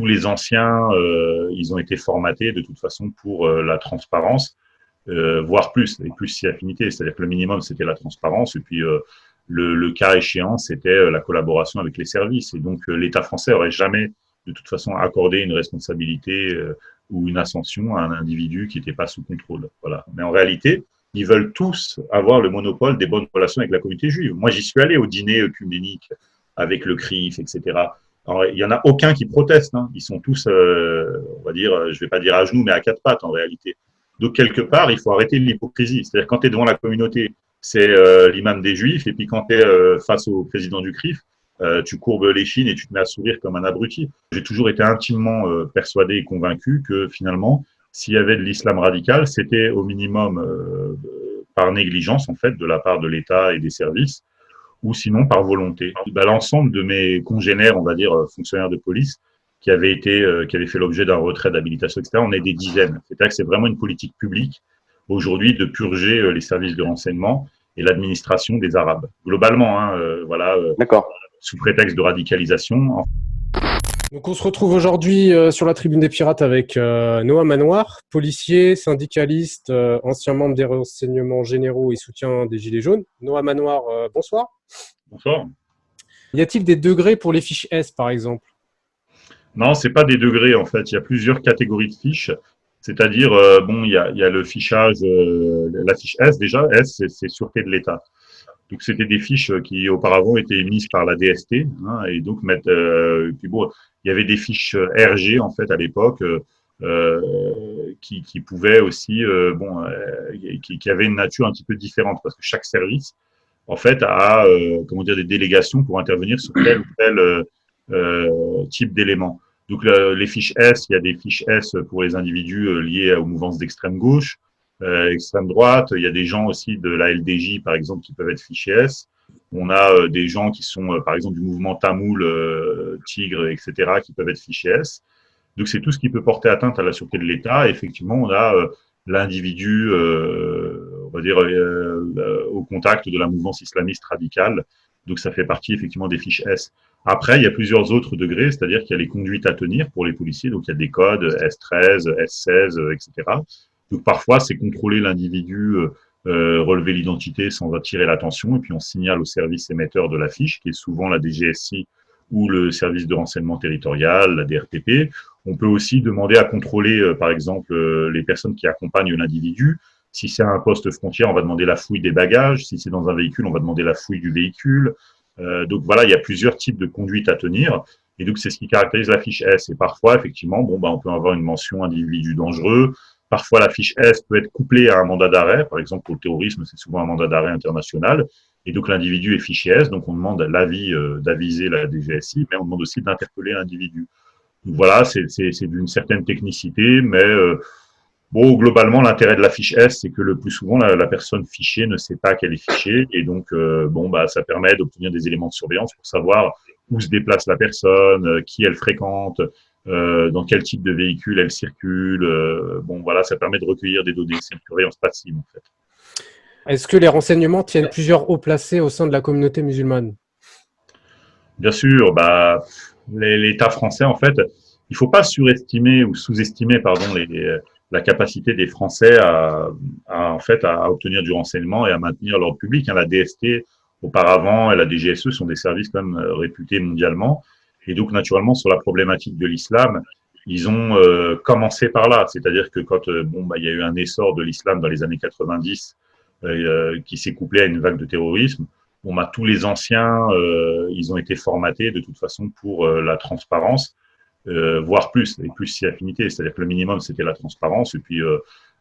tous les anciens, ils ont été formatés de toute façon pour la transparence, voire plus, et plus si affinité. C'est-à-dire que le minimum, c'était la transparence, et puis le cas échéant, c'était la collaboration avec les services. Et donc, l'État français aurait jamais, de toute façon, accordé une responsabilité ou une ascension à un individu qui n'était pas sous contrôle. Voilà. Mais en réalité, ils veulent tous avoir le monopole des bonnes relations avec la communauté juive. Moi, j'y suis allé au dîner œcuménique avec le CRIF, etc. Alors, il n'y en a aucun qui proteste. Hein. Ils sont tous, on va dire, je ne vais pas dire à genoux, mais à quatre pattes en réalité. Donc, quelque part, il faut arrêter l'hypocrisie. C'est-à-dire, quand tu es devant la communauté, c'est l'imam des Juifs, et puis quand tu es face au président du CRIF, tu courbes les chines et tu te mets à sourire comme un abruti. J'ai toujours été intimement persuadé et convaincu que finalement, s'il y avait de l'islam radical, c'était au minimum par négligence, en fait, de la part de l'État et des services, ou sinon par volonté. Ben, l'ensemble de mes congénères, on va dire fonctionnaires de police, qui avaient fait l'objet d'un retrait d'habilitation, etc., on est des dizaines. C'est-à-dire que c'est vraiment une politique publique aujourd'hui de purger les services de renseignement et l'administration des Arabes. Globalement, hein, voilà, D'accord. sous prétexte de radicalisation. Donc on se retrouve aujourd'hui sur la tribune des pirates avec Noam Anouar, policier, syndicaliste, ancien membre des renseignements généraux et soutien des Gilets jaunes. Noam Anouar, bonsoir. Bonsoir. Y a-t-il des degrés pour les fiches S, par exemple? Non, c'est pas des degrés en fait. Il y a plusieurs catégories de fiches. C'est-à-dire, bon, il y a le fichage, la fiche S déjà. S, c'est sûreté de l'État. Donc c'était des fiches qui auparavant étaient émises par la DST, hein, et donc puis bon, il y avait des fiches RG en fait à l'époque qui pouvaient aussi qui avaient une nature un petit peu différente parce que chaque service en fait a comment dire des délégations pour intervenir sur tel ou tel type d'éléments. Donc les fiches S, il y a des fiches S pour les individus liés aux mouvances d'extrême gauche, extrême droite. Il y a des gens aussi de la LDJ, par exemple, qui peuvent être fichés S. On a des gens qui sont, par exemple, du mouvement Tamoul, Tigre, etc., qui peuvent être fichés S. Donc, c'est tout ce qui peut porter atteinte à la sûreté de l'État. Et effectivement, on a l'individu, on va dire, au contact de la mouvance islamiste radicale. Donc, ça fait partie, effectivement, des fiches S. Après, il y a plusieurs autres degrés, c'est-à-dire qu'il y a les conduites à tenir pour les policiers. Donc, il y a des codes S13, S16, etc. Donc parfois, c'est contrôler l'individu, relever l'identité sans attirer l'attention, et puis on signale au service émetteur de la fiche, qui est souvent la DGSI ou le service de renseignement territorial, la DRTP. On peut aussi demander à contrôler, par exemple, les personnes qui accompagnent l'individu. Si c'est un poste frontière, on va demander la fouille des bagages. Si c'est dans un véhicule, on va demander la fouille du véhicule. Donc voilà, il y a plusieurs types de conduites à tenir. Et donc, c'est ce qui caractérise la fiche S. Et parfois, effectivement, bon, on peut avoir une mention individu dangereux. Parfois, la fiche S peut être couplée à un mandat d'arrêt. Par exemple, pour le terrorisme, c'est souvent un mandat d'arrêt international. Et donc, l'individu est fiché S. Donc, on demande l'avis d'aviser la DGSI, mais on demande aussi d'interpeller l'individu. Donc, voilà, c'est d'une certaine technicité, mais bon, globalement, l'intérêt de la fiche S, c'est que le plus souvent, la personne fichée ne sait pas qu'elle est fichée. Et donc, ça permet d'obtenir des éléments de surveillance pour savoir où se déplace la personne, qui elle fréquente, dans quel type de véhicule elle circule. Ça permet de recueillir des données. C'est une surveillance passive, en fait. Est-ce que les renseignements tiennent plusieurs hauts placés au sein de la communauté musulmane? Bien sûr, l'État français, en fait, il ne faut pas surestimer ou sous-estimer, pardon, la capacité des Français à obtenir du renseignement et à maintenir l'ordre public. Hein, la DST, auparavant, et la DGSE sont des services quand même réputés mondialement. Et donc, naturellement, sur la problématique de l'islam, ils ont commencé par là. C'est-à-dire que quand il y a eu un essor de l'islam dans les années 90 qui s'est couplé à une vague de terrorisme, tous les anciens, ils ont été formatés de toute façon pour la transparence, voire plus, et plus si affinité. C'est-à-dire que le minimum, c'était la transparence, et puis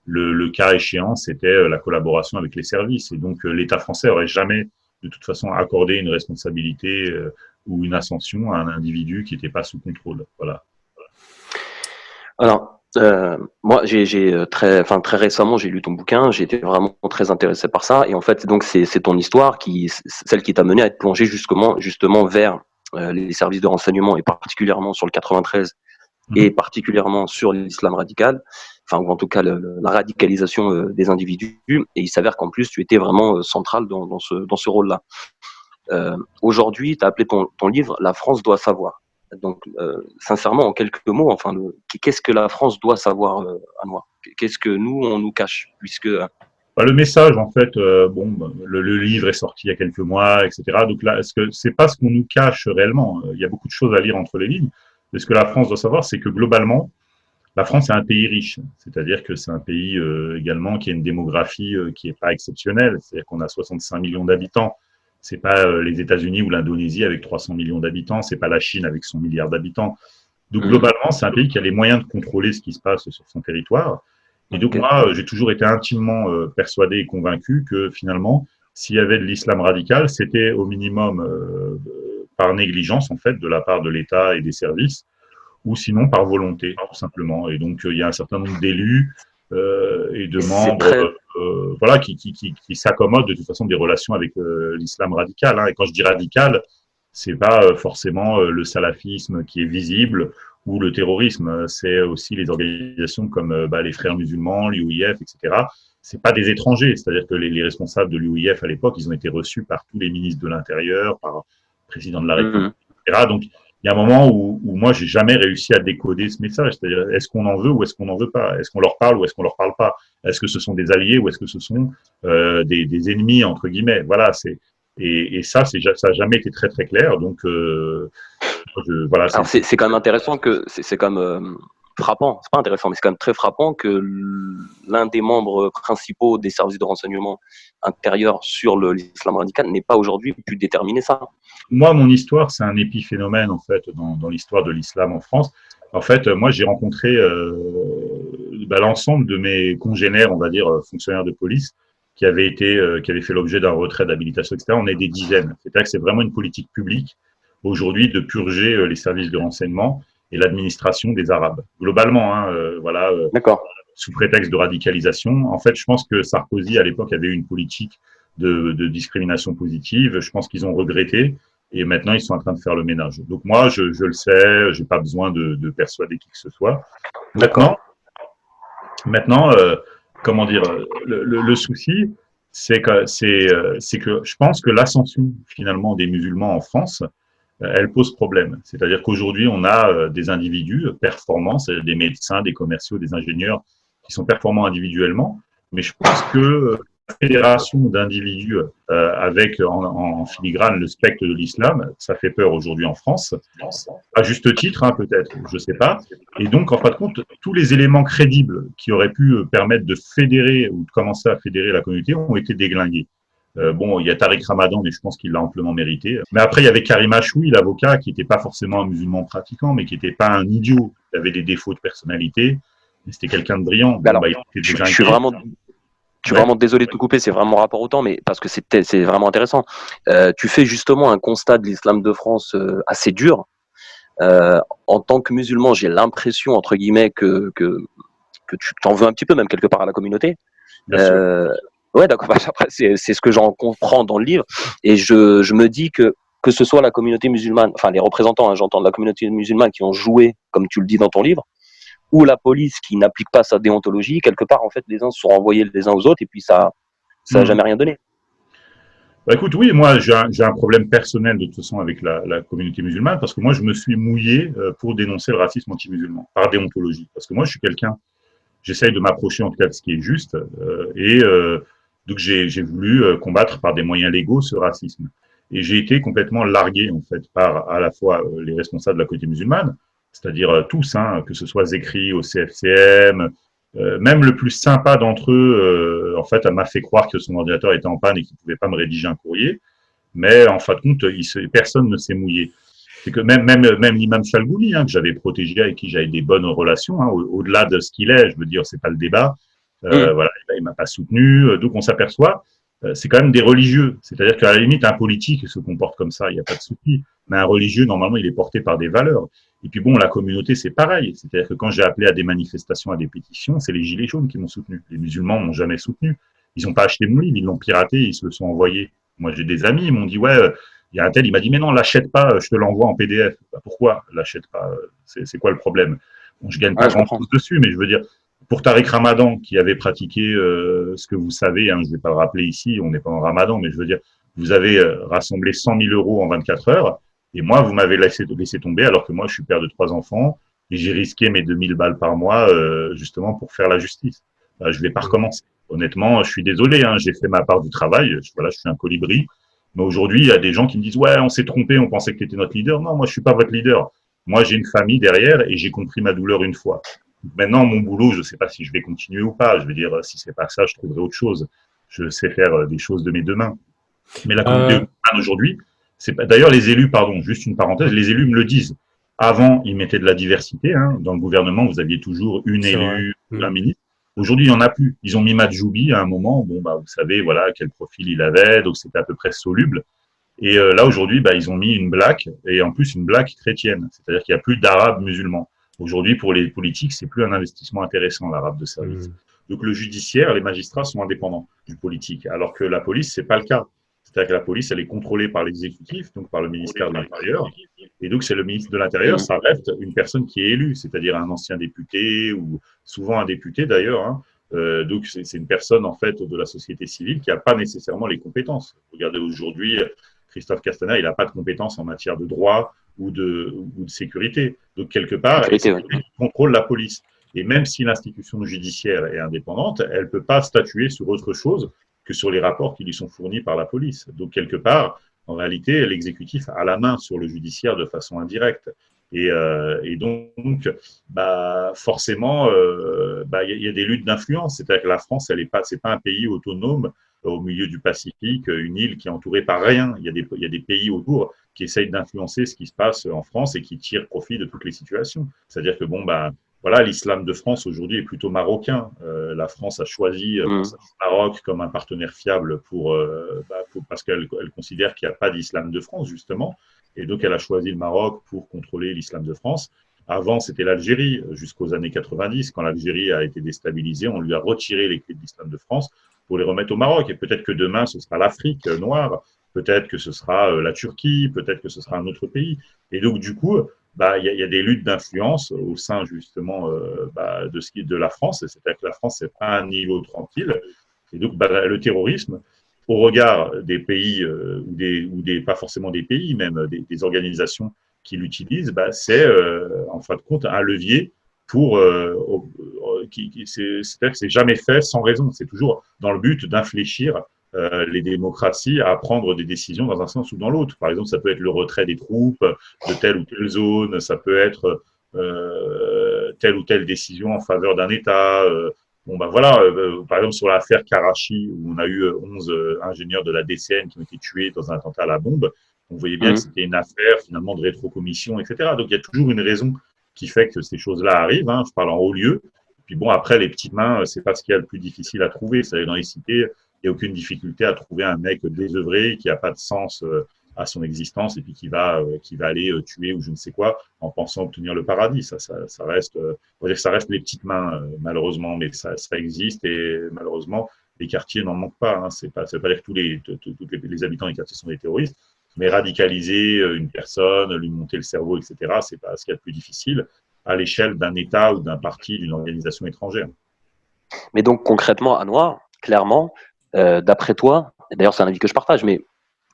le cas échéant, c'était la collaboration avec les services. Et donc, l'État français aurait jamais, de toute façon, accordé une responsabilité ou une ascension à un individu qui n'était pas sous contrôle. Voilà. Alors, moi, très récemment, j'ai lu ton bouquin, j'ai été vraiment très intéressé par ça, et en fait, donc c'est ton histoire celle qui t'a mené à être plongé justement vers les services de renseignement, et particulièrement sur le 93, et particulièrement sur l'islam radical, ou en tout cas la radicalisation des individus. Et il s'avère qu'en plus, tu étais vraiment central dans ce rôle-là. Aujourd'hui, tu as appelé ton livre « La France doit savoir ». Donc, sincèrement, en quelques mots, enfin, qu'est-ce que la France doit savoir, Anouar? Qu'est-ce que nous, on nous cache, puisque Bah, le message, en fait, le livre est sorti il y a quelques mois, etc. Donc là, est-ce que c'est pas ce qu'on nous cache réellement? Il y a beaucoup de choses à lire entre les lignes. Mais ce que la France doit savoir, c'est que globalement, la France est un pays riche. C'est-à-dire que c'est un pays également qui a une démographie qui est pas exceptionnelle. C'est-à-dire qu'on a 65 millions d'habitants. C'est pas les États-Unis ou l'Indonésie avec 300 millions d'habitants. C'est pas la Chine avec son milliard d'habitants. Donc globalement, c'est un pays qui a les moyens de contrôler ce qui se passe sur son territoire. Et donc okay. moi, j'ai toujours été intimement persuadé et convaincu que finalement, s'il y avait de l'islam radical, c'était au minimum par négligence en fait de la part de l'État et des services, ou sinon par volonté, tout simplement. Et donc il y a un certain nombre d'élus et de membres, voilà, qui s'accommodent de toute façon des relations avec l'islam radical. Hein. Et quand je dis radical, c'est pas forcément le salafisme qui est visible ou le terrorisme. C'est aussi les organisations comme les Frères musulmans, l'UIF, etc. C'est pas des étrangers, c'est-à-dire que les responsables de l'UIF à l'époque, ils ont été reçus par tous les ministres de l'Intérieur, par le président de la République, etc. Donc il y a un moment où moi j'ai jamais réussi à décoder ce message, c'est-à-dire est-ce qu'on en veut ou est-ce qu'on n'en veut pas, est-ce qu'on leur parle ou est-ce qu'on leur parle pas, est-ce que ce sont des alliés ou est-ce que ce sont des ennemis entre guillemets. Voilà, et ça ça a jamais été très très clair. Donc voilà. Alors c'est quand même intéressant que c'est quand même frappant. C'est pas intéressant, mais c'est quand même très frappant que l'un des membres principaux des services de renseignement intérieur sur l'islam radical n'ait pas aujourd'hui pu déterminer ça. Moi, mon histoire, c'est un épiphénomène en fait dans l'histoire de l'islam en France. En fait, moi, j'ai rencontré l'ensemble de mes congénères, on va dire fonctionnaires de police, qui avaient fait l'objet d'un retrait d'habilitation, etc. On est des dizaines. C'est-à-dire que c'est vraiment une politique publique aujourd'hui de purger les services de renseignement et l'administration des Arabes. Globalement, hein, voilà. D'accord. Sous prétexte de radicalisation. En fait, je pense que Sarkozy, à l'époque, avait eu une politique de discrimination positive. Je pense qu'ils ont regretté et maintenant, ils sont en train de faire le ménage. Donc moi, je le sais, j'ai pas besoin de persuader qui que ce soit. Maintenant, comment dire, le souci, c'est que je pense que l'ascension finalement des musulmans en France, elle pose problème. C'est-à-dire qu'aujourd'hui, on a des individus performants, des médecins, des commerciaux, des ingénieurs qui sont performants individuellement, mais je pense que la fédération d'individus avec en filigrane le spectre de l'islam, ça fait peur aujourd'hui en France, à juste titre, hein, peut-être, je ne sais pas. Et donc, en fin de compte, tous les éléments crédibles qui auraient pu permettre de fédérer ou de commencer à fédérer la communauté ont été déglingués. Bon, il y a Tariq Ramadan, mais je pense qu'il l'a amplement mérité. Mais après, il y avait Karim Achoui, l'avocat, qui n'était pas forcément un musulman pratiquant, mais qui n'était pas un idiot. Il avait des défauts de personnalité, mais c'était quelqu'un de brillant. Alors, je suis vraiment désolé de te couper, c'est vraiment rapport au temps, mais parce que c'est vraiment intéressant. Tu fais justement un constat de l'islam de France assez dur. En tant que musulman, j'ai l'impression, entre guillemets, que tu t'en veux un petit peu, même quelque part, à la communauté. Bien sûr. Ouais, d'accord. Après, c'est ce que j'en comprends dans le livre, et je me dis que ce soit la communauté musulmane, enfin les représentants, hein, j'entends de la communauté musulmane qui ont joué, comme tu le dis dans ton livre, ou la police qui n'applique pas sa déontologie, quelque part, en fait, les uns se sont renvoyés les uns aux autres, et puis ça a jamais rien donné. Bah écoute, oui, moi j'ai un problème personnel de toute façon avec la communauté musulmane, parce que moi je me suis mouillé pour dénoncer le racisme anti-musulman, par déontologie. Parce que moi je suis quelqu'un, j'essaye de m'approcher en tout cas de ce qui est juste, donc j'ai voulu combattre par des moyens légaux ce racisme. Et j'ai été complètement largué en fait par à la fois les responsables de la communauté musulmane, c'est-à-dire tous, hein, que ce soit Zekri au CFCM, même le plus sympa d'entre eux, en fait, m'a fait croire que son ordinateur était en panne et qu'il ne pouvait pas me rédiger un courrier. Mais en fin de compte, personne ne s'est mouillé. C'est que même l'imam Chalgouni, hein, que j'avais protégé, avec qui j'avais des bonnes relations, hein, au-delà de ce qu'il est, je veux dire, c'est pas le débat. Voilà, il m'a pas soutenu. Donc on s'aperçoit, c'est quand même des religieux. C'est-à-dire qu'à la limite, un politique se comporte comme ça, il n'y a pas de souci. Mais un religieux, normalement, il est porté par des valeurs. Et puis bon, la communauté, c'est pareil. C'est-à-dire que quand j'ai appelé à des manifestations, à des pétitions, c'est les Gilets jaunes qui m'ont soutenu. Les musulmans m'ont jamais soutenu. Ils n'ont pas acheté mon livre, ils l'ont piraté, ils se le sont envoyé. Moi, j'ai des amis, ils m'ont dit, ouais, il y a un tel, il m'a dit, mais non, l'achète pas, je te l'envoie en PDF. Bah, pourquoi l'achète pas? C'est quoi le problème? Bon, je gagne pas grand-chose dessus, mais je veux dire, pour Tariq Ramadan, qui avait pratiqué ce que vous savez, hein, je ne vais pas le rappeler ici, on n'est pas en Ramadan, mais je veux dire, vous avez rassemblé 100 000 euros en 24 heures. Et moi, vous m'avez laissé tomber alors que moi, je suis père de 3 enfants et j'ai risqué mes 2000 balles par mois justement pour faire la justice. Je vais pas recommencer. Honnêtement, je suis désolé, hein, j'ai fait ma part du travail. Voilà, je suis un colibri. Mais aujourd'hui, il y a des gens qui me disent ouais, on s'est trompé, on pensait que tu étais notre leader. Non, moi, je suis pas votre leader. Moi, j'ai une famille derrière et j'ai compris ma douleur une fois. Maintenant, mon boulot, je sais pas si je vais continuer ou pas. Je vais dire si c'est pas ça, je trouverai autre chose. Je sais faire des choses de mes 2 mains. Mais la communauté Euh, musulmane aujourd'hui, c'est pas. D'ailleurs, les élus, pardon, juste une parenthèse, les élus me le disent. Avant, ils mettaient de la diversité. Hein. Dans le gouvernement, vous aviez toujours une c'est vrai. élue, un ministre. Aujourd'hui, il n'y en a plus. Ils ont mis Madjoubi à un moment. Bon, bah, vous savez, voilà, quel profil il avait. Donc, c'était à peu près soluble. Et là, aujourd'hui, bah, ils ont mis une blague, et en plus une blague chrétienne. C'est-à-dire qu'il n'y a plus d'arabes musulmans. Aujourd'hui, pour les politiques, c'est plus un investissement intéressant, l'arabe de service. Hmm. Donc, le judiciaire, les magistrats sont indépendants du politique, alors que la police, c'est pas le cas. C'est-à-dire que la police, elle est contrôlée par l'exécutif, donc par le ministère de l'Intérieur. Et donc, c'est le ministre de l'Intérieur, ça reste une personne qui est élue, c'est-à-dire un ancien député, ou souvent un député d'ailleurs, hein. Donc, c'est une personne, en fait, de la société civile qui n'a pas nécessairement les compétences. Regardez aujourd'hui, Christophe Castaner, il n'a pas de compétences en matière de droit ou de sécurité. Donc, quelque part, Sécurité, oui. il contrôle la police. Et même si l'institution judiciaire est indépendante, elle ne peut pas statuer sur autre chose que sur les rapports qui lui sont fournis par la police. Donc, quelque part, en réalité, l'exécutif a la main sur le judiciaire de façon indirecte. Et donc, bah, forcément, bah, y a des luttes d'influence. C'est-à-dire que la France, c'est pas un pays autonome au milieu du Pacifique, une île qui est entourée par rien. Il y a des pays autour qui essayent d'influencer ce qui se passe en France et qui tirent profit de toutes les situations. C'est-à-dire que bon, bah, voilà, l'islam de France aujourd'hui est plutôt marocain. La France a choisi le Maroc comme un partenaire fiable parce qu'elle considère qu'il n'y a pas d'islam de France, justement. Et donc, elle a choisi le Maroc pour contrôler l'islam de France. Avant, c'était l'Algérie, jusqu'aux années 90. Quand l'Algérie a été déstabilisée, on lui a retiré les clés de l'islam de France pour les remettre au Maroc. Et peut-être que demain, ce sera l'Afrique noire, peut-être que ce sera la Turquie, peut-être que ce sera un autre pays. Et donc, du coup, bah, y a des luttes d'influence au sein, justement, bah, de la France. C'est-à-dire que la France, c'est pas un niveau tranquille. Et donc, bah, le terrorisme, au regard des pays, pas forcément des pays, même des organisations qui l'utilisent, bah, c'est, en fin de compte, un levier pour c'est-à-dire que c'est jamais fait sans raison. C'est toujours dans le but d'infléchir les démocraties à prendre des décisions dans un sens ou dans l'autre. Par exemple, ça peut être le retrait des troupes de telle ou telle zone, ça peut être telle ou telle décision en faveur d'un État. Bon, ben voilà, par exemple, sur l'affaire Karachi, où on a eu 11 ingénieurs de la DCN qui ont été tués dans un attentat à la bombe, on voyait bien que c'était une affaire finalement de rétrocommission, etc. Donc il y a toujours une raison qui fait que ces choses-là arrivent. Hein, je parle en haut lieu. Puis bon, après, les petites mains, c'est pas ce qu'il y a le plus difficile à trouver. C'est dans les cités, il n'y a aucune difficulté à trouver un mec désœuvré qui n'a pas de sens à son existence et puis qui va aller tuer ou je ne sais quoi en pensant obtenir le paradis. Ça reste, on va dire que ça reste les petites mains, malheureusement, mais ça existe et malheureusement, les quartiers n'en manquent pas. Hein. Ça veut pas dire que tous les habitants des quartiers sont des terroristes, mais radicaliser une personne, lui monter le cerveau, etc., c'est pas ce qu'il y a de plus difficile à l'échelle d'un État ou d'un parti, d'une organisation étrangère. Mais donc concrètement, à Noir, clairement, d'après toi, d'ailleurs c'est un avis que je partage, mais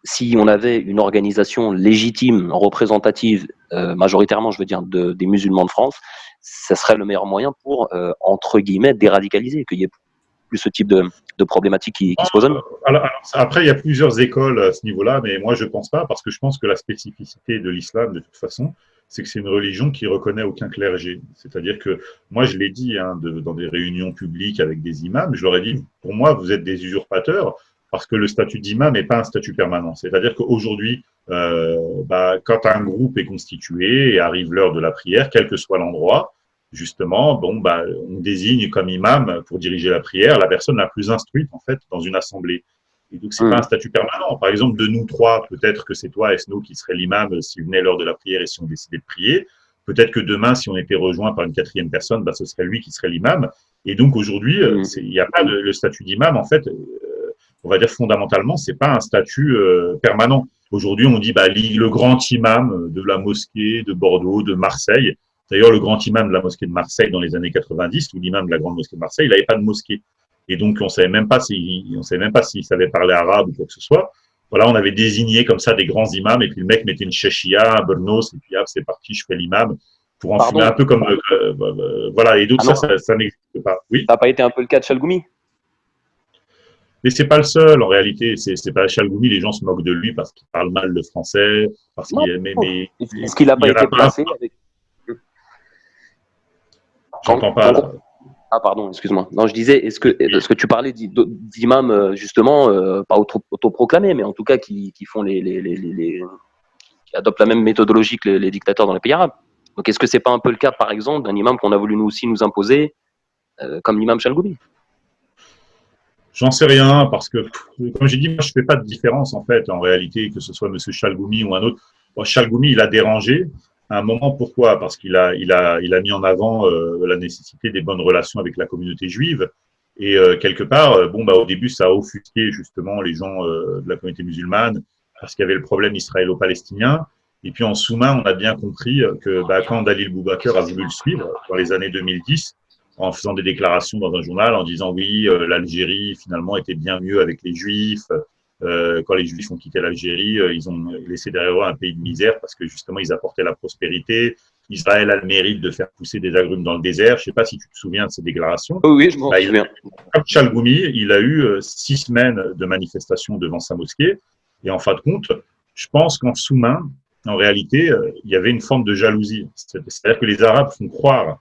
si on avait une organisation légitime, représentative, majoritairement, je veux dire, des musulmans de France, ça serait le meilleur moyen pour, entre guillemets, déradicaliser, qu'il y ait plus ce type de problématiques qui se posent. Alors, après, il y a plusieurs écoles à ce niveau-là, mais moi, je ne pense pas, parce que je pense que la spécificité de l'islam, de toute façon, c'est que c'est une religion qui reconnaît aucun clergé. C'est-à-dire que, moi, je l'ai dit hein, dans des réunions publiques avec des imams, je leur ai dit, pour moi, vous êtes des usurpateurs, parce que le statut d'imam n'est pas un statut permanent. C'est-à-dire qu'aujourd'hui, quand un groupe est constitué et arrive l'heure de la prière, quel que soit l'endroit, justement, bon, on désigne comme imam pour diriger la prière la personne la plus instruite, en fait, dans une assemblée. Et donc, c'est pas un statut permanent. Par exemple, de nous trois, peut-être que c'est toi, Esno, qui serait l'imam si venait l'heure de la prière et si on décidait de prier. Peut-être que demain, si on était rejoint par une quatrième personne, ce serait lui qui serait l'imam. Et donc, aujourd'hui, il n'y a pas le statut d'imam, en fait, on va dire fondamentalement, c'est pas un statut permanent. Aujourd'hui, on dit le grand imam de la mosquée de Bordeaux, de Marseille. D'ailleurs, le grand imam de la mosquée de Marseille dans les années 90, ou l'imam de la grande mosquée de Marseille, il n'avait pas de mosquée. Et donc, on savait même pas s'il savait parler arabe ou quoi que ce soit. voilà, on avait désigné comme ça des grands imams, et puis le mec mettait une chéchia, un burnos, et puis hop, c'est parti, je fais l'imam, pour en fumer un Pardon. peu comme, voilà, et donc Ah non, ça n'existe pas. Oui. ça n'a pas été un peu le cas de Chalgoumi? Mais c'est pas le seul, en réalité. C'est pas Chalgoumi, les gens se moquent de lui parce qu'il parle mal le français, parce Non. qu'il, mais Est-ce qu'il n'a il pas y en a été plein. placé avec... J'entends pas, là. Ah pardon, excuse-moi. Non, je disais, est-ce que tu parlais d'imams justement, pas autoproclamés, mais en tout cas qui font qui adoptent la même méthodologie que les dictateurs dans les pays arabes. Donc est-ce que c'est pas un peu le cas, par exemple, d'un imam qu'on a voulu nous aussi nous imposer, comme l'imam Chalgoumi? J'en sais rien parce que, comme j'ai dit, moi, je fais pas de différence, en fait, en réalité, que ce soit M. Chalgoumi ou un autre. Bon, Chalgoumi, il a dérangé à un moment. Pourquoi? Parce qu'il a mis en avant la nécessité des bonnes relations avec la communauté juive. Et quelque part, bon, bah, au début, ça a offusqué justement les gens de la communauté musulmane parce qu'il y avait le problème israélo-palestinien. Et puis en sous-main, on a bien compris que bah, quand Dalil Boubaker a voulu le suivre dans les années 2010, en faisant des déclarations dans un journal en disant oui, l'Algérie finalement était bien mieux avec les Juifs. Quand les Juifs ont quitté l'Algérie, ils ont laissé derrière eux un pays de misère parce que justement ils apportaient la prospérité. Israël a le mérite de faire pousser des agrumes dans le désert. Je ne sais pas si tu te souviens de ces déclarations. Oui, oui, je m'en Bah, souviens. comme Chalgoumi, il a eu 6 semaines de manifestations devant sa mosquée. Et en fin de compte, je pense qu'en sous-main, en réalité, il y avait une forme de jalousie. C'est-à-dire que les Arabes font croire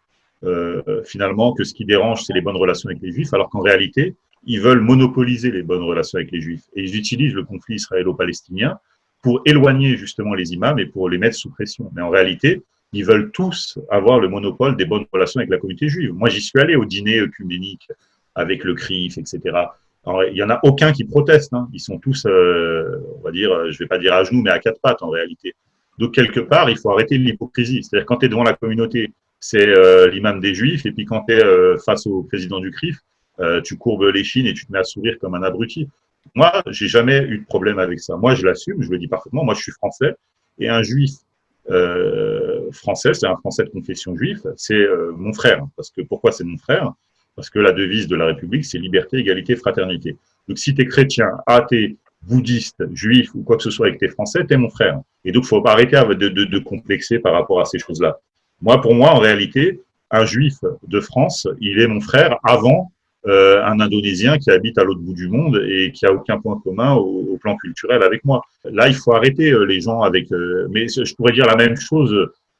finalement que ce qui dérange, c'est les bonnes relations avec les Juifs, alors qu'en réalité, ils veulent monopoliser les bonnes relations avec les Juifs. Et ils utilisent le conflit israélo-palestinien pour éloigner justement les imams et pour les mettre sous pression. Mais en réalité, ils veulent tous avoir le monopole des bonnes relations avec la communauté juive. Moi, j'y suis allé au dîner œcuménique avec le CRIF, etc. Alors, il n'y en a aucun qui proteste. Hein. Ils sont tous, on va dire, je ne vais pas dire à genoux, mais à quatre pattes en réalité. Donc, quelque part, il faut arrêter l'hypocrisie. C'est-à-dire, quand tu es devant la communauté, c'est l'imam des Juifs, et puis quand tu es face au président du CRIF, tu courbes l'échine et tu te mets à sourire comme un abruti. Moi, j'ai jamais eu de problème avec ça. Moi, je l'assume, je le dis parfaitement. Moi, je suis français, et un juif français, c'est un français de confession juive, c'est mon frère. Parce que pourquoi c'est mon frère? Parce que la devise de la République, c'est liberté, égalité, fraternité. Donc, si tu es chrétien, athée, bouddhiste, juif ou quoi que ce soit avec tes Français, tu es mon frère. Et donc, il faut arrêter de complexer par rapport à ces choses-là. Moi, pour moi, en réalité, un juif de France, il est mon frère avant un Indonésien qui habite à l'autre bout du monde et qui a aucun point commun au plan culturel avec moi. Là, il faut arrêter les gens avec. Mais je pourrais dire la même chose.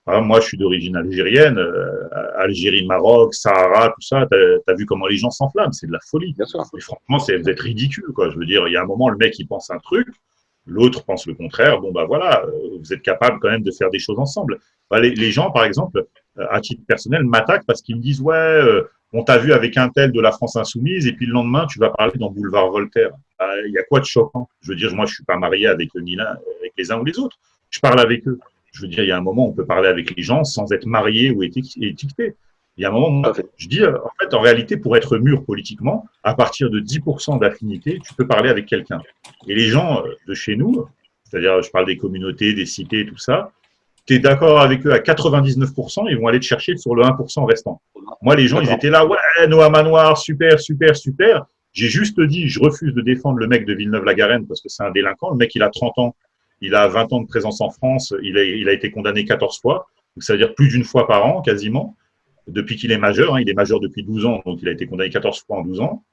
Par exemple, moi, je suis d'origine algérienne, Algérie, Maroc, Sahara, tout ça. T'as vu comment les gens s'enflamment, c'est de la folie. Bien sûr. Mais franchement, vous êtes ridicule, quoi. Je veux dire, il y a un moment, le mec il pense un truc, l'autre pense le contraire. Bon, bah voilà, vous êtes capable quand même de faire des choses ensemble. Bah, les gens, par exemple, à titre personnel, m'attaquent parce qu'ils me disent ouais, on t'a vu avec un tel de la France insoumise, et puis le lendemain, tu vas parler dans Boulevard Voltaire. Il y a quoi de choquant? Je veux dire, moi, je suis pas marié avec avec les uns ou les autres. Je parle avec eux. Je veux dire, il y a un moment, on peut parler avec les gens sans être marié ou étiqueté. Il y a un moment, moi, je dis, en fait, en réalité, pour être mûr politiquement, à partir de 10% d'affinité, tu peux parler avec quelqu'un. Et les gens de chez nous, c'est-à-dire, je parle des communautés, des cités, tout ça, tu es d'accord avec eux à 99%, ils vont aller te chercher sur le 1% restant. Moi, les gens, ils étaient là, ouais, Noah Manoir, super, super, super. J'ai juste dit, je refuse de défendre le mec de Villeneuve-la-Garenne parce que c'est un délinquant. Le mec, il a 30 ans, il a 20 ans de présence en France, il a été condamné 14 fois, donc ça veut dire plus d'une fois par an, quasiment, depuis qu'il est majeur. Hein, il est majeur depuis 12 ans, donc il a été condamné 14 fois en 12 ans.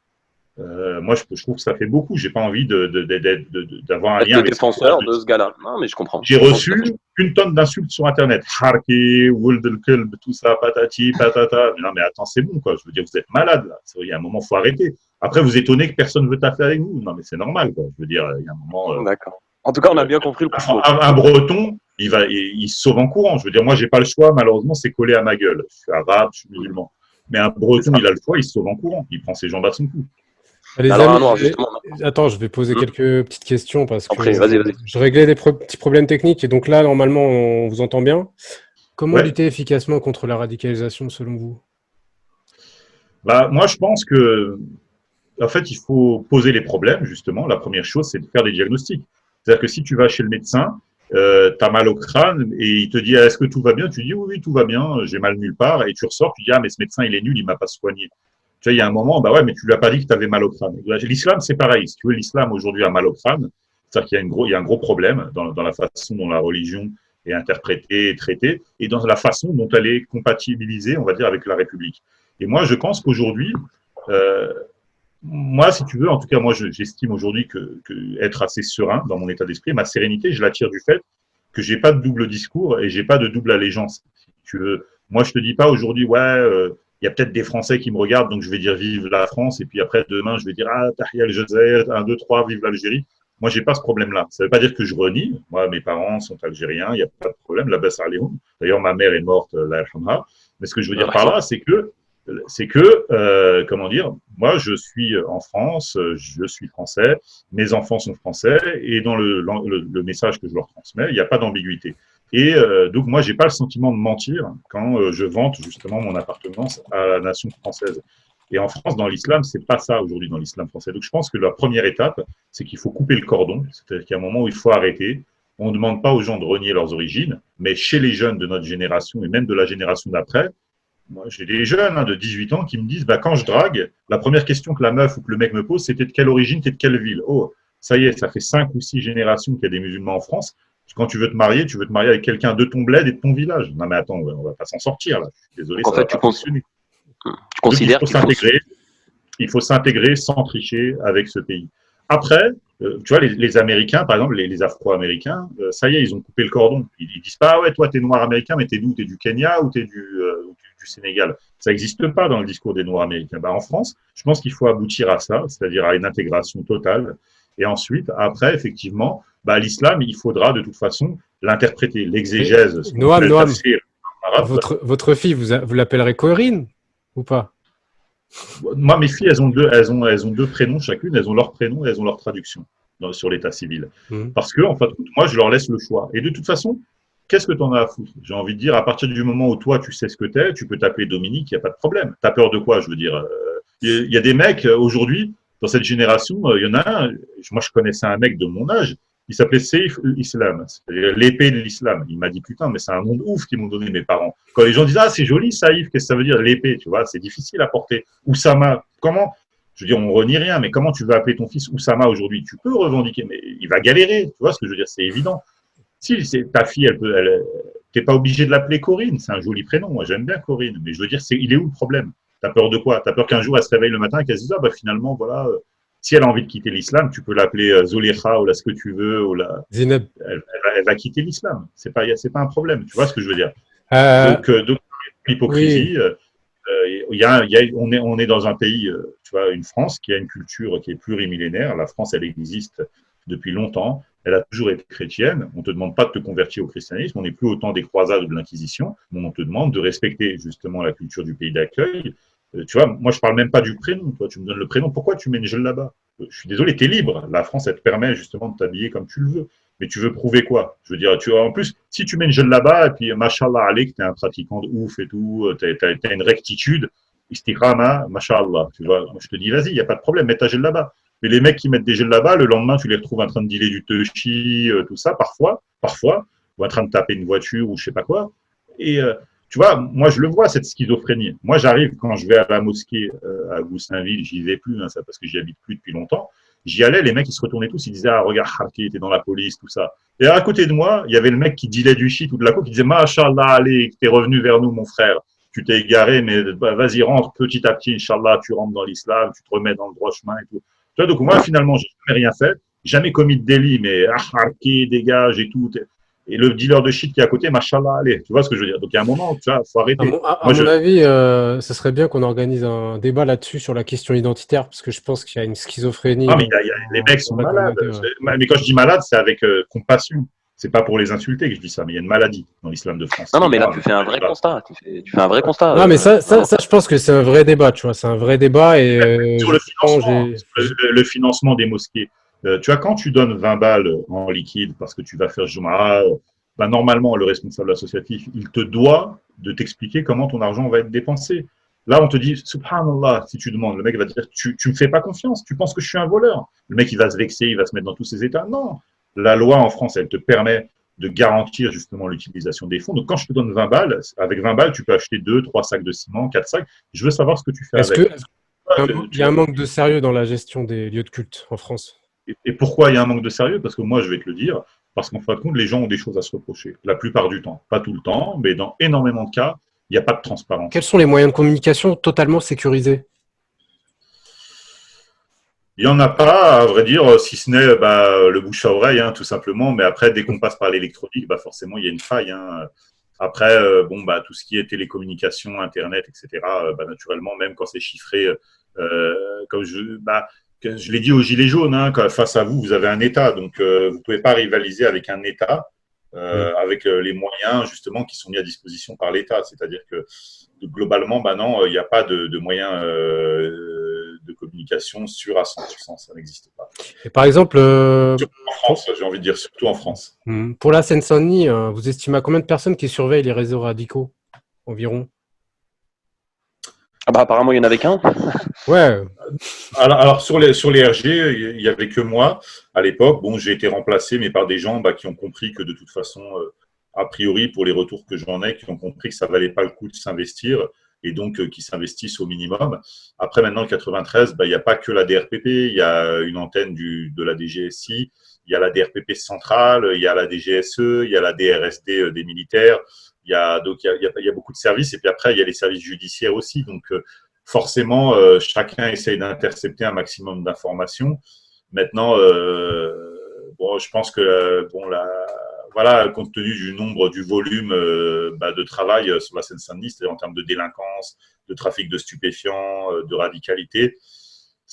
Moi, je trouve que ça fait beaucoup. J'ai pas envie d'avoir un lien avec défenseur de ce gars-là. Non, mais je comprends. J'ai reçu une tonne d'insultes sur Internet. Harki, Woldelkelb, tout ça, patati, patata. Non, mais attends, c'est bon, quoi. Je veux dire, vous êtes malade, là. Il y a un moment, il faut arrêter. Après, vous étonnez que personne ne veut taffer avec vous. Non, mais c'est normal, quoi. Je veux dire, il y a un moment. D'accord. En tout cas, on a bien compris le coup. Un Breton, il se sauve en courant. Je veux dire, moi, j'ai pas le choix. Malheureusement, c'est collé à ma gueule. Je suis arabe, je suis musulman. Mais un Breton, il a le choix, il se sauve en courant. Il prend ses jambes à son cou. Les Alors, amis, Anouar, justement. attends, je vais poser quelques petites questions parce que Après, vas-y. je réglais des petits problèmes techniques et donc là, normalement, on vous entend bien. Comment lutter efficacement contre la radicalisation selon vous? Bah, moi, je pense que, en fait, il faut poser les problèmes, justement. La première chose, c'est de faire des diagnostics. C'est-à-dire que si tu vas chez le médecin, tu as mal au crâne et il te dit est-ce que tout va bien? Tu dis oui, tout va bien, j'ai mal nulle part. Et tu ressors, tu dis ah, mais ce médecin, il est nul, il m'a pas soigné. Tu vois, il y a un moment, bah ouais, mais tu lui as pas dit que tu avais mal au crâne. L'islam, c'est pareil. Si tu veux, l'islam aujourd'hui a mal au crâne. C'est-à-dire qu'il y a il y a un gros problème dans la façon dont la religion est interprétée et traitée, et dans la façon dont elle est compatibilisée, on va dire, avec la République. Et moi, je pense qu'aujourd'hui, euh, moi, si tu veux, en tout cas, moi, j'estime aujourd'hui être assez serein dans mon état d'esprit, ma sérénité, je la tire du fait que j'ai pas de double discours et j'ai pas de double allégeance. Si tu veux, moi, je te dis pas aujourd'hui, ouais, il y a peut-être des Français qui me regardent, donc je vais dire vive la France, et puis après demain, je vais dire ah Tahia el Jazair, 1, 2, 3, vive l'Algérie. Moi, j'ai pas ce problème-là. Ça veut pas dire que je renie. Moi, mes parents sont algériens, il n'y a pas de problème. La baisse D'ailleurs, ma mère est morte, la yarhamha. Mais ce que je veux dire par là, c'est que, comment dire, moi, je suis en France, je suis français, mes enfants sont français, et dans le message que je leur transmets, il n'y a pas d'ambiguïté. Et donc, moi, j'ai pas le sentiment de mentir quand je vante justement mon appartenance à la nation française. Et en France, dans l'islam, c'est pas ça aujourd'hui dans l'islam français. Donc, je pense que la première étape, c'est qu'il faut couper le cordon. C'est-à-dire qu'il y a un moment où il faut arrêter. On ne demande pas aux gens de renier leurs origines, mais chez les jeunes de notre génération et même de la génération d'après, moi, j'ai des jeunes de 18 ans qui me disent, bah, quand je drague, la première question que la meuf ou que le mec me pose, c'était de quelle origine, t'es de quelle ville. Oh, ça y est, ça fait 5 ou 6 générations qu'il y a des musulmans en France. Quand tu veux te marier avec quelqu'un de ton bled et de ton village. Non mais attends, on va pas s'en sortir là. Je suis désolé, Donc, en ça fait, va pas fonctionner. tu considères qu'il Il faut s'intégrer sans tricher avec ce pays. Après, tu vois, les Américains, par exemple, les Afro-Américains, ça y est, ils ont coupé le cordon. Ils disent pas, ah ouais, toi, t'es noir américain, mais t'es d'où? T'es du Kenya ou t'es du Sénégal? Ça n'existe pas dans le discours des noirs américains. Bah, en France, je pense qu'il faut aboutir à ça, c'est-à-dire à une intégration totale. Et ensuite, après, effectivement, bah, l'islam, il faudra de toute façon l'interpréter, l'exégèse. Noam, votre fille, vous l'appellerez Corinne ou pas? Moi, mes filles, elles ont deux prénoms chacune, elles ont leur prénom et elles ont leur traduction sur l'état civil. Parce que, en fait, moi, je leur laisse le choix. Et de toute façon, qu'est-ce que tu en as à foutre? J'ai envie de dire, à partir du moment où toi, tu sais ce que t'es, tu peux t'appeler Dominique, il n'y a pas de problème. T'as peur de quoi? Je veux dire, il y a des mecs, aujourd'hui, dans cette génération, il y en a un, moi, je connaissais un mec de mon âge, il s'appelait Seif Islam, c'est-à-dire l'épée de l'islam. Il m'a dit, putain, mais c'est un nom de ouf qu'ils m'ont donné mes parents. Quand les gens disent, ah, c'est joli, Saïf, qu'est-ce que ça veut dire, l'épée, tu vois, c'est difficile à porter. Oussama, comment, je veux dire, on renie rien, mais comment tu vas appeler ton fils Oussama aujourd'hui? Tu peux revendiquer, mais il va galérer, tu vois ce que je veux dire, c'est évident. Si c'est ta fille, t'es pas obligé de l'appeler Corinne, c'est un joli prénom, moi j'aime bien Corinne, mais je veux dire, il est où le problème? T'as peur de quoi? T'as peur qu'un jour elle se réveille le matin et qu'elle se dise, ah bah finalement, voilà, si elle a envie de quitter l'islam, tu peux l'appeler Zolécha ou là ce que tu veux, ou là, Zineb. Elle va quitter l'islam. C'est pas un problème. Tu vois ce que je veux dire? Donc l'hypocrisie. Oui. On est dans un pays, tu vois, une France qui a une culture qui est plurimillénaire. La France, elle existe depuis longtemps. Elle a toujours été chrétienne. On ne te demande pas de te convertir au christianisme. On n'est plus au temps des croisades ou de l'Inquisition. On te demande de respecter justement la culture du pays d'accueil. Tu vois, moi, je parle même pas du prénom. Toi, tu me donnes le prénom. Pourquoi tu mets une là-bas? Je suis désolé, tu es libre. La France, elle te permet justement de t'habiller comme tu le veux. Mais tu veux prouver quoi? Je veux dire, en plus, si tu mets une là-bas, et puis, mashallah, allez, que tu es un pratiquant de ouf et tout, tu as une rectitude, istiqama, mashallah. Tu vois, moi, je te dis, vas-y, il n'y a pas de problème, mets ta là-bas. Mais les mecs qui mettent des là-bas, le lendemain, tu les retrouves en train de dealer du touchy, tout ça, parfois, ou en train de taper une voiture ou je sais pas quoi. Et tu vois, moi, je le vois, cette schizophrénie. Moi, j'arrive, quand je vais à la mosquée à Goussainville, j'y vais plus, ça, parce que j'y habite plus depuis longtemps. J'y allais, les mecs, ils se retournaient tous, ils disaient, ah, regarde, Harki était dans la police, tout ça. Et à côté de moi, il y avait le mec qui dealait du shit ou de la coke, qui disait, Masha'Allah, allez, t'es revenu vers nous, mon frère. Tu t'es égaré, mais vas-y, rentre petit à petit, Inch'Allah, tu rentres dans l'islam, tu te remets dans le droit chemin et tout. Tu vois, donc moi, finalement, j'ai jamais rien fait, jamais commis de délit, mais Harki, dégage et tout. Et le dealer de shit qui est à côté, machallah, allez, tu vois ce que je veux dire. Donc, il y a un moment, tu vois, faut arrêter. À mon avis, ce serait bien qu'on organise un débat là-dessus sur la question identitaire, parce que je pense qu'il y a une schizophrénie. Ah, mais les mecs sont malades. Ouais. Mais quand je dis malade, c'est avec compassion. C'est pas pour les insulter que je dis ça, mais il y a une maladie dans l'islam de France. Non, mais là, tu fais un vrai constat. Tu fais un vrai constat. Non, mais ça, je pense que c'est un vrai débat, tu vois. C'est un vrai débat. Et sur le financement des mosquées. Tu vois, quand tu donnes 20 balles en liquide parce que tu vas faire Jumu'ah, ben normalement, le responsable associatif, il te doit de t'expliquer comment ton argent va être dépensé. Là, on te dit, subhanallah, si tu demandes, le mec va te dire, tu me fais pas confiance, tu penses que je suis un voleur. Le mec, il va se vexer, il va se mettre dans tous ses états. Non, la loi en France, elle te permet de garantir justement l'utilisation des fonds. Donc, quand je te donne 20 balles, avec 20 balles, tu peux acheter 2, 3 sacs de ciment, 4 sacs. Je veux savoir ce que tu fais avec. Il y a un manque de sérieux dans la gestion des lieux de culte en France? Et pourquoi il y a un manque de sérieux? Parce que moi, je vais te le dire, parce qu'en fin de compte, les gens ont des choses à se reprocher. La plupart du temps. Pas tout le temps, mais dans énormément de cas, il n'y a pas de Quels transparence. sont les moyens de communication totalement sécurisés? Il n'y en a pas, à vrai dire, si ce n'est le bouche à oreille, hein, tout simplement. Mais après, dès qu'on passe par l'électronique, forcément, il y a une faille. Hein. Après, tout ce qui est télécommunications, Internet, etc., naturellement, même quand c'est chiffré, comme que je l'ai dit aux Gilets jaunes, hein, face à vous, vous avez un État. Donc, vous ne pouvez pas rivaliser avec un État, Oui. avec les moyens, justement, qui sont mis à disposition par l'État. C'est-à-dire que, globalement, non, il n'y a pas de moyens de communication sûrs à 100%. Ça n'existe pas. Et par exemple, Surtout en France, j'ai envie de dire, surtout en France. pour la Seine-Saint-Denis, vous estimez à combien de personnes qui surveillent les réseaux radicaux environ? Ah bah apparemment il y en avait qu'un. Ouais, Alors sur les RG, il n'y avait que moi à l'époque. Bon, j'ai été remplacé, mais par des gens qui ont compris que de toute façon, a priori, pour les retours que j'en ai, qui ont compris que ça valait pas le coup de s'investir et donc qui s'investissent au minimum. Après, maintenant, le 93, il n'y a pas que la DRPP, il y a une antenne de la DGSI, il y a la DRPP centrale, il y a la DGSE, il y a la DRSD des militaires. Il y a beaucoup de services. Et puis après, il y a les services judiciaires aussi. Donc, forcément, chacun essaye d'intercepter un maximum d'informations. Maintenant, je pense que voilà, compte tenu du nombre, du volume de travail sur la Seine-Saint-Denis, c'est-à-dire en termes de délinquance, de trafic de stupéfiants, de radicalité,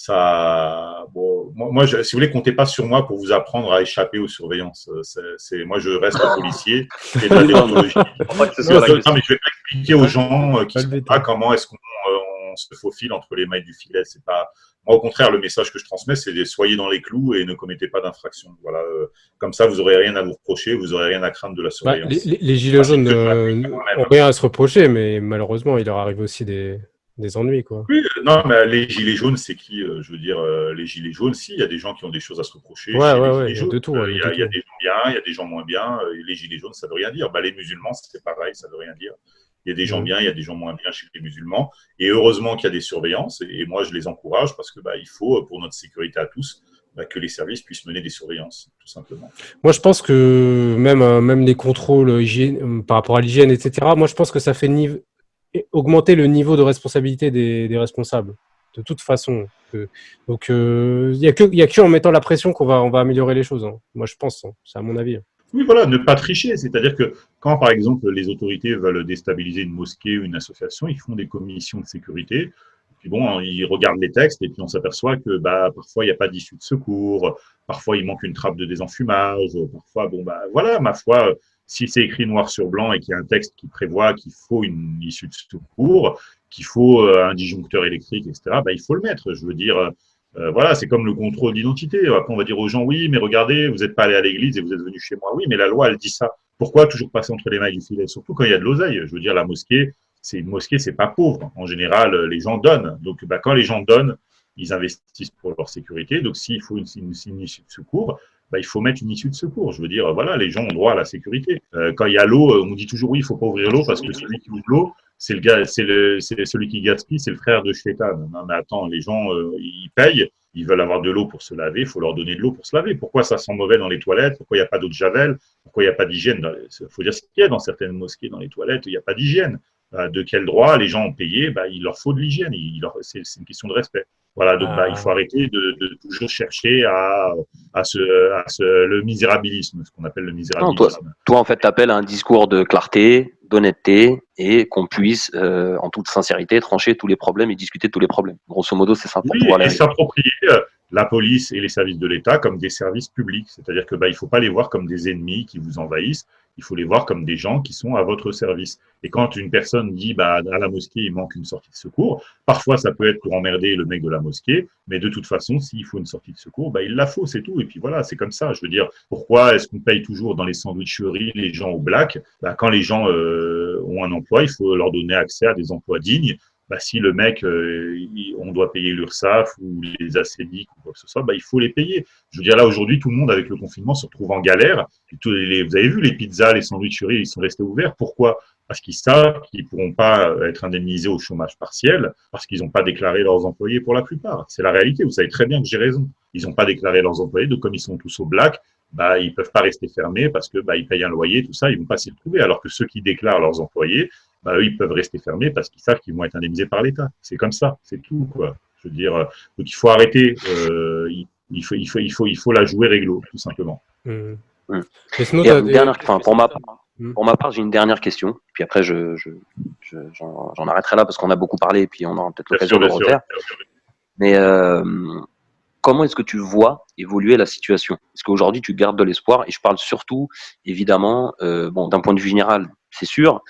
ça, moi, si vous voulez, comptez pas sur moi pour vous apprendre à échapper aux surveillances. Moi, je reste policier, je fais de la déontologie. Non, mais je vais pas expliquer aux gens qui sont là comment est-ce qu'on se faufile entre les mailles du filet. C'est pas. Moi, au contraire, le message que je transmets, c'est de soyez dans les clous et ne commettez pas d'infraction. Voilà, comme ça, vous aurez rien à vous reprocher, vous aurez rien à craindre de la surveillance. Les gilets jaunes n'ont rien à se reprocher, mais malheureusement, il leur arrive aussi des ennuis, quoi. Oui, non, mais les gilets jaunes, c'est qui je veux dire, les gilets jaunes, si, il y a des gens qui ont des choses à se reprocher chez les gilets il y a jaunes. de tout. Il y a des gens bien, il y a des gens moins bien. Les gilets jaunes, ça veut rien dire. Les musulmans, c'est pareil, ça veut rien dire. Il y a des gens bien, il y a des gens moins bien chez les musulmans. Et heureusement qu'il y a des surveillances. Et moi, je les encourage parce que il faut, pour notre sécurité à tous, que les services puissent mener des surveillances, tout simplement. Moi, je pense que même les contrôles par rapport à l'hygiène, etc., moi, je pense que ça fait augmenter le niveau de responsabilité des responsables, de toute façon. Donc, il n'y a que en mettant la pression on va améliorer les choses. Hein. Moi, je pense, hein. C'est à mon avis. Oui, voilà, ne pas tricher. C'est-à-dire que quand, par exemple, les autorités veulent déstabiliser une mosquée ou une association, ils font des commissions de sécurité. Puis bon, ils regardent les textes et puis on s'aperçoit que parfois il n'y a pas d'issue de secours, parfois il manque une trappe de désenfumage, parfois, voilà, ma foi, si c'est écrit noir sur blanc et qu'il y a un texte qui prévoit qu'il faut une issue de secours, qu'il faut un disjoncteur électrique, etc., il faut le mettre. Je veux dire, voilà, c'est comme le contrôle d'identité. Après, on va dire aux gens, oui, mais regardez, vous n'êtes pas allé à l'église et vous êtes venu chez moi. Oui, mais la loi, elle dit ça. Pourquoi toujours passer entre les mailles du filet? Surtout quand il y a de l'oseille. Je veux dire, la mosquée, c'est une mosquée, c'est pas pauvre. En général, les gens donnent. Donc, quand les gens donnent, ils investissent pour leur sécurité. Donc, s'il faut une issue de secours, il faut mettre une issue de secours. Je veux dire, voilà, les gens ont droit à la sécurité. Quand il y a l'eau, on dit toujours oui, il faut pas ouvrir l'eau parce que celui qui ouvre l'eau, c'est le gars, c'est celui qui gaspille, c'est le frère de Shaitan. Non, mais attends, les gens, ils payent, ils veulent avoir de l'eau pour se laver, il faut leur donner de l'eau pour se laver. Pourquoi ça sent mauvais dans les toilettes? Pourquoi il n'y a pas d'eau de javel? Pourquoi il n'y a pas d'hygiène? Il faut dire ce qu'il y a dans certaines mosquées, dans les toilettes, il n'y a pas d'hygiène. De quel droit les gens ont payé? Il leur faut de l'hygiène. C'est une question de respect. Voilà, donc il faut arrêter de toujours chercher le misérabilisme, ce qu'on appelle le misérabilisme. Non, toi, en fait, tu appelles à un discours de clarté, d'honnêteté, et qu'on puisse, en toute sincérité, trancher tous les problèmes et discuter de tous les problèmes. Grosso modo, c'est ça. Oui, et s'approprier la police et les services de l'État comme des services publics. C'est-à-dire que il ne faut pas les voir comme des ennemis qui vous envahissent. Il faut les voir comme des gens qui sont à votre service. Et quand une personne dit à la mosquée, il manque une sortie de secours, parfois ça peut être pour emmerder le mec de la mosquée, mais de toute façon, s'il faut une sortie de secours, il la faut, c'est tout. Et puis voilà, c'est comme ça. Je veux dire, pourquoi est-ce qu'on paye toujours dans les sandwicheries les gens au black? Quand les gens ont un emploi, il faut leur donner accès à des emplois dignes. Si le mec, on doit payer l'URSSAF ou les ACDIC ou quoi que ce soit, il faut les payer. Je veux dire, là, aujourd'hui, tout le monde, avec le confinement, se retrouve en galère. Vous avez vu, les pizzas, les sandwicheries, ils sont restés ouverts. Pourquoi? parce qu'ils savent qu'ils ne pourront pas être indemnisés au chômage partiel parce qu'ils n'ont pas déclaré leurs employés pour la plupart. C'est la réalité, vous savez très bien que j'ai raison. Ils n'ont pas déclaré leurs employés, donc comme ils sont tous au black, bah, ils peuvent pas rester fermés parce que bah, ils payent un loyer, tout ça, ils vont pas s'y retrouver. Alors que ceux qui déclarent leurs employés, bah, eux, ils peuvent rester fermés parce qu'ils savent qu'ils vont être indemnisés par l'État. C'est comme ça, c'est tout, quoi. Je veux dire, donc il faut arrêter, il faut la jouer réglo, tout simplement. Mmh. Mmh. Et sinon, Et t'as des... dernière, enfin, pour ma Mmh. part, j'ai une dernière question. Puis après, j'en arrêterai là parce qu'on a beaucoup parlé et puis on aura peut-être l'occasion de le refaire. Mais comment est-ce que tu vois évoluer la situation? Est-ce qu'aujourd'hui, tu gardes de l'espoir? Et je parle surtout, évidemment, bon, d'un point de vue général, c'est sûr,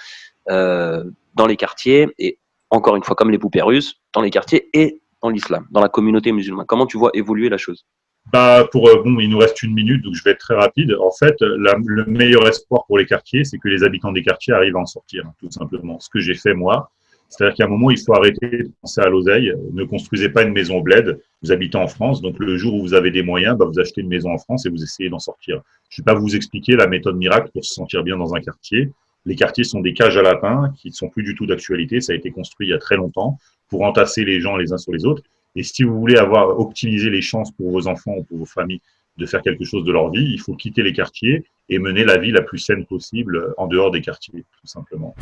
dans les quartiers, et encore une fois, comme les poupées russes, dans les quartiers et dans l'islam, dans la communauté musulmane. Comment tu vois évoluer la chose? Bah, bon, il nous reste 1 minute, donc je vais être très rapide. En fait, le meilleur espoir pour les quartiers, c'est que les habitants des quartiers arrivent à en sortir, tout simplement. Ce que j'ai fait, moi, c'est-à-dire qu'à un moment, il faut arrêter de penser à l'oseille. Ne construisez pas une maison au bled. Vous habitez en France, donc le jour où vous avez des moyens, bah, vous achetez une maison en France et vous essayez d'en sortir. Je ne vais pas vous expliquer la méthode miracle pour se sentir bien dans un quartier. Les quartiers sont des cages à lapins qui ne sont plus du tout d'actualité. Ça a été construit il y a très longtemps pour entasser les gens les uns sur les autres. Et si vous voulez optimiser les chances pour vos enfants ou pour vos familles de faire quelque chose de leur vie, il faut quitter les quartiers et mener la vie la plus saine possible en dehors des quartiers, tout simplement.